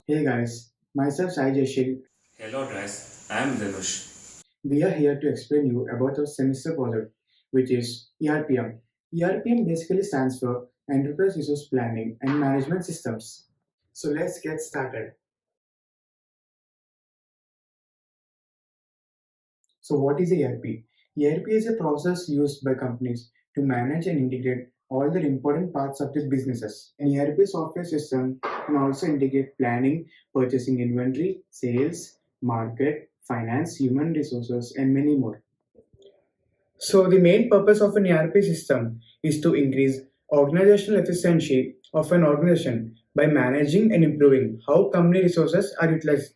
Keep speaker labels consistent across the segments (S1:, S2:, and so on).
S1: Hey guys, myself Sai Jashil.
S2: Hello guys, I am Dhanush.
S1: We are here to explain you about our semester project, which is ERPM. ERPM basically stands for Enterprise Resource Planning and Management Systems. So let's get started. So what is ERP? ERP is a process used by companies to manage and integrate all the important parts of their businesses. An ERP software system can also integrate planning, purchasing inventory, sales, market, finance, human resources, and many more. So, the main purpose of an ERP system is to increase organizational efficiency of an organization by managing and improving how company resources are utilized.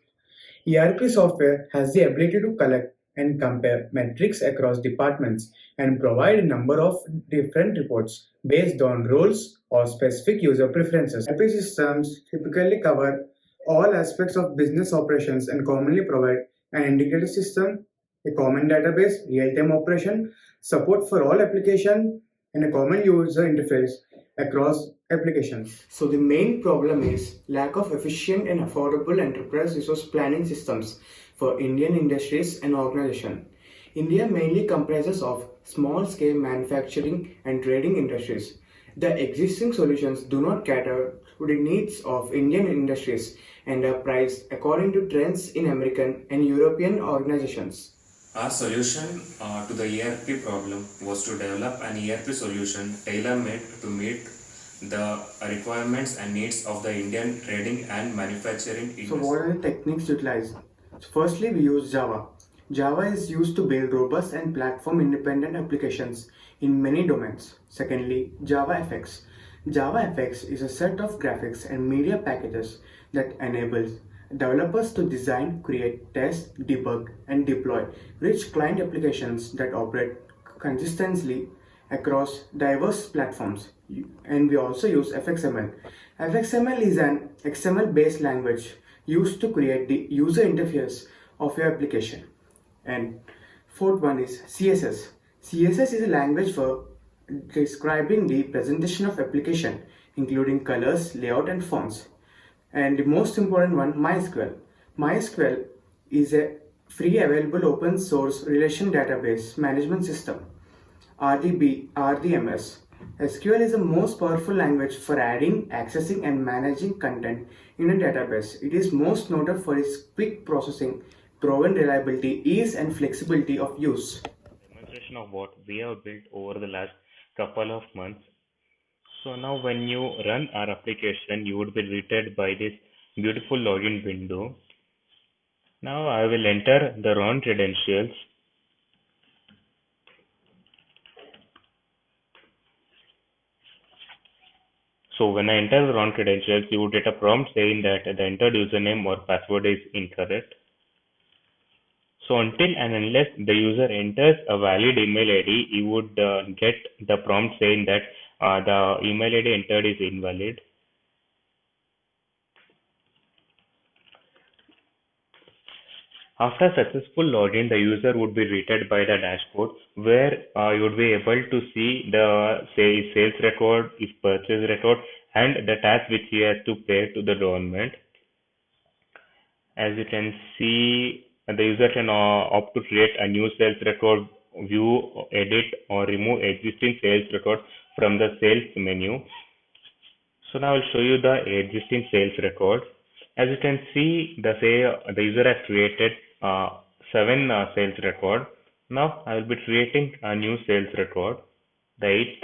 S1: ERP software has the ability to collect and compare metrics across departments and provide a number of different reports based on roles or specific user preferences. ERP systems typically cover all aspects of business operations and commonly provide an integrated system, a common database, real-time operation, support for all application, and a common user interface across applications. So the main problem is lack of efficient and affordable enterprise resource planning systems for Indian industries and organizations. India mainly comprises of small-scale manufacturing and trading industries. The existing solutions do not cater to the needs of Indian industries and are priced according to trends in American and European organizations.
S2: Our solution to the ERP problem was to develop an ERP solution tailor-made to meet the requirements and needs of the Indian trading and manufacturing
S1: So
S2: industry.
S1: what are the techniques utilized? Firstly, we use Java. Java is used to build robust and platform-independent applications in many domains. Secondly, JavaFX. JavaFX is a set of graphics and media packages that enables developers to design, create, test, debug, and deploy rich client applications that operate consistently across diverse platforms. And we also use FXML. FXML is an XML based language used to create the user interface of your application. And fourth one is CSS. CSS is a language for describing the presentation of application, including colors, layout, and fonts. And the most important one, MySQL. MySQL is a free available open source relation database management system. RDB, RDMS. SQL is the most powerful language for adding, accessing, and managing content in a database. It is most noted for its quick processing, proven reliability, ease, and flexibility of use.
S3: Demonstration of what we have built over the last couple of months. So now when you run our application, you would be greeted by this beautiful login window. Now I will enter the wrong credentials. So when I enter the wrong credentials, you would get a prompt saying that the entered username or password is incorrect. So until and unless the user enters a valid email ID, you would get the prompt saying that the email ID entered is invalid. After successful login, the user would be greeted by the dashboard where you would be able to see the say sales record, his purchase record, and the tax which he has to pay to the government. As you can see, the user can opt to create a new sales record, view, edit, or remove existing sales record from the sales menu. So now I'll show you the existing sales record. As you can see, the user has created seven sales record. Now I will be creating a new sales record, the eighth.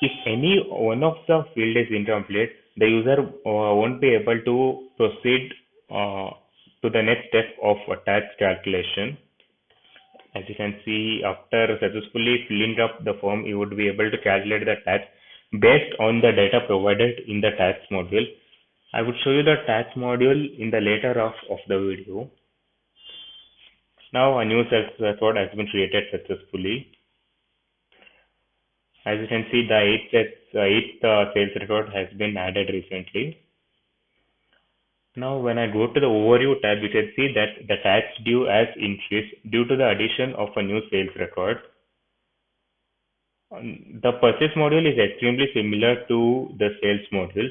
S3: If any one of the field is incomplete, the user won't be able to proceed to the next step of a tax calculation. As you can see, after successfully filling up the form, you would be able to calculate the tax based on the data provided in the tax module. I would show you the tax module in the later of the video. Now a new sales record has been created successfully. As you can see, the eighth sales record has been added recently. Now, when I go to the overview tab, you can see that the tax due has increased due to the addition of a new sales record. The purchase module is extremely similar to the sales module.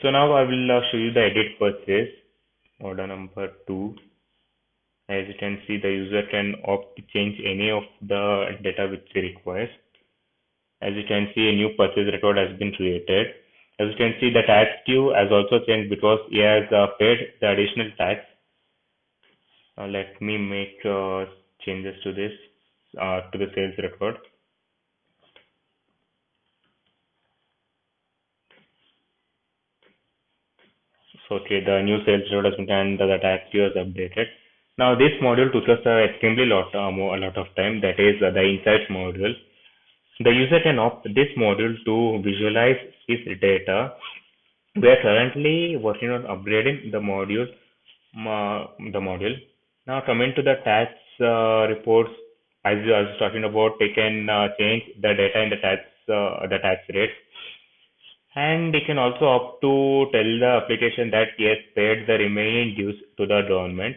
S3: So now I will show you the edit purchase, order number 2. As you can see, the user can opt to change any of the data which he requires. As you can see, a new purchase record has been created. As you can see, the tax due has also changed because he has paid the additional tax. Let me make changes to this, to the sales record. So, okay, the new sales record has been and the tax due is updated. Now, this module took us extremely a lot of time. That is the insights module. The user can opt this module to visualize his data. We are currently working on upgrading the module. Now coming to the tax reports, as I was talking about, they can change the data in the tax rate, and they can also opt to tell the application that he has paid the remaining dues to the government.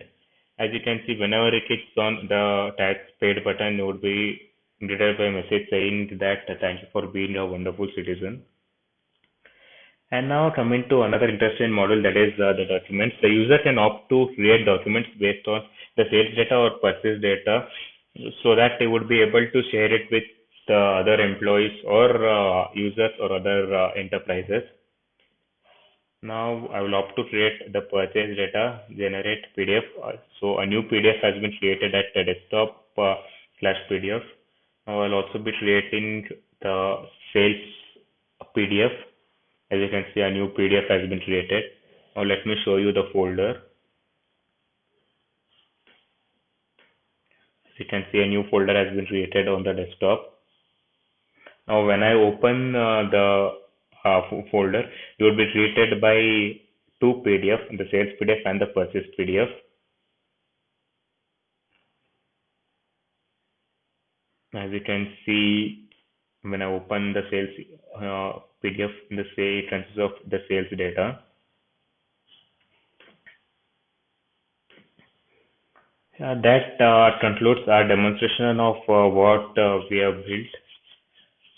S3: As you can see, whenever it clicks on the tax paid button, it would be greeted by a message saying that thank you for being a wonderful citizen. And now coming to another interesting model, that is the documents. The user can opt to create documents based on the sales data or purchase data so that they would be able to share it with the other employees or users or other enterprises. Now I will opt to create the purchase data, generate PDF. So a new PDF has been created at the desktop slash PDF. Now I'll also be creating the sales PDF. As you can see, a new PDF has been created. Now let me show you the folder. As you can see, a new folder has been created on the desktop. Now when I open the folder, you will be treated by two PDF, the sales PDF and the purchase PDF. As you can see, when I open the sales PDF, it consists of the sales data. That concludes our demonstration of what we have built.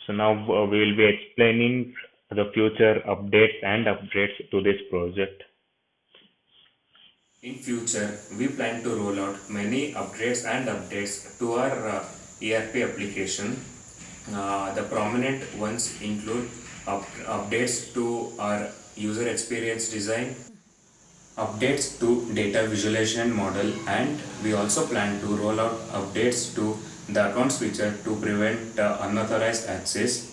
S3: So now we will be explaining the future updates and upgrades to this project.
S2: In future, we plan to roll out many upgrades and updates to our ERP application. The prominent ones include updates to our user experience design, updates to data visualization model, and we also plan to roll out updates to the accounts feature to prevent unauthorized access.